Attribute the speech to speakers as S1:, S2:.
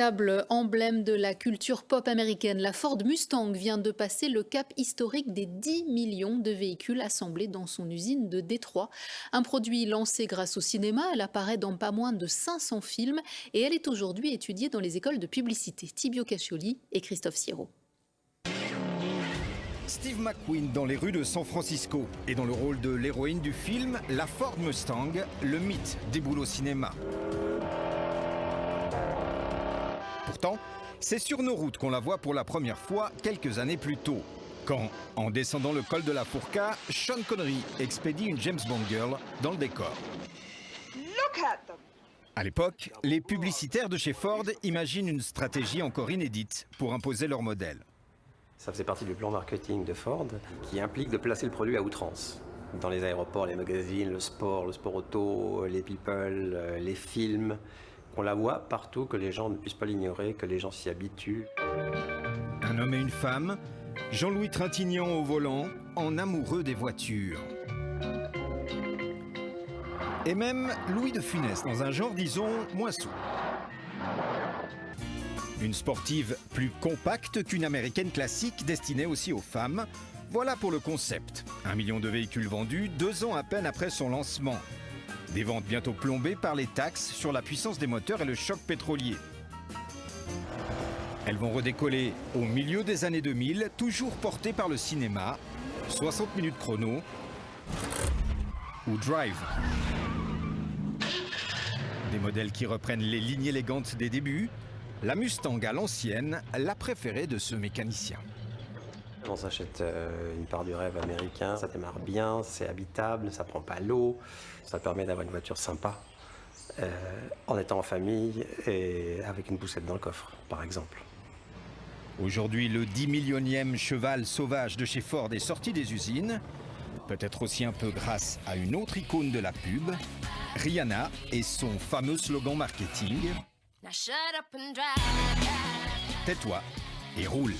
S1: Véritable emblème de la culture pop américaine, la Ford Mustang vient de passer le cap historique des 10 millions de véhicules assemblés dans son usine de Détroit. Un produit lancé grâce au cinéma, elle apparaît dans pas moins de 500 films et elle est aujourd'hui étudiée dans les écoles de publicité. Tibio Caccioli et Christophe Sierro.
S2: Steve McQueen dans les rues de San Francisco et dans le rôle de l'héroïne du film La Ford Mustang, le mythe des boulots cinéma. Pourtant, c'est sur nos routes qu'on la voit pour la première fois quelques années plus tôt, quand, en descendant le col de la Fourca, Sean Connery expédie une James Bond girl dans le décor. À l'époque, les publicitaires de chez Ford imaginent une stratégie encore inédite pour imposer leur modèle.
S3: Ça faisait partie du plan marketing de Ford qui implique de placer le produit à outrance. Dans les aéroports, les magazines, le sport auto, les people, les films. Qu'on la voit partout, que les gens ne puissent pas l'ignorer, que les gens s'y habituent.
S2: Un homme et une femme, Jean-Louis Trintignant au volant, en amoureux des voitures. Et même Louis de Funès dans un genre, disons, moins sous. Une sportive plus compacte qu'une américaine classique destinée aussi aux femmes. Voilà pour le concept. 1 million de véhicules vendus 2 ans à peine après son lancement. Des ventes bientôt plombées par les taxes sur la puissance des moteurs et le choc pétrolier. Elles vont redécoller au milieu des années 2000, toujours portées par le cinéma, 60 minutes chrono ou Drive. Des modèles qui reprennent les lignes élégantes des débuts, la Mustang à l'ancienne, la préférée de ce mécanicien.
S3: On s'achète une part du rêve américain, ça démarre bien, c'est habitable, ça prend pas l'eau, ça permet d'avoir une voiture sympa, en étant en famille et avec une poussette dans le coffre, par exemple.
S2: Aujourd'hui, le 10 millionième cheval sauvage de chez Ford est sorti des usines, peut-être aussi un peu grâce à une autre icône de la pub, Rihanna et son fameux slogan marketing « Tais-toi et roule ».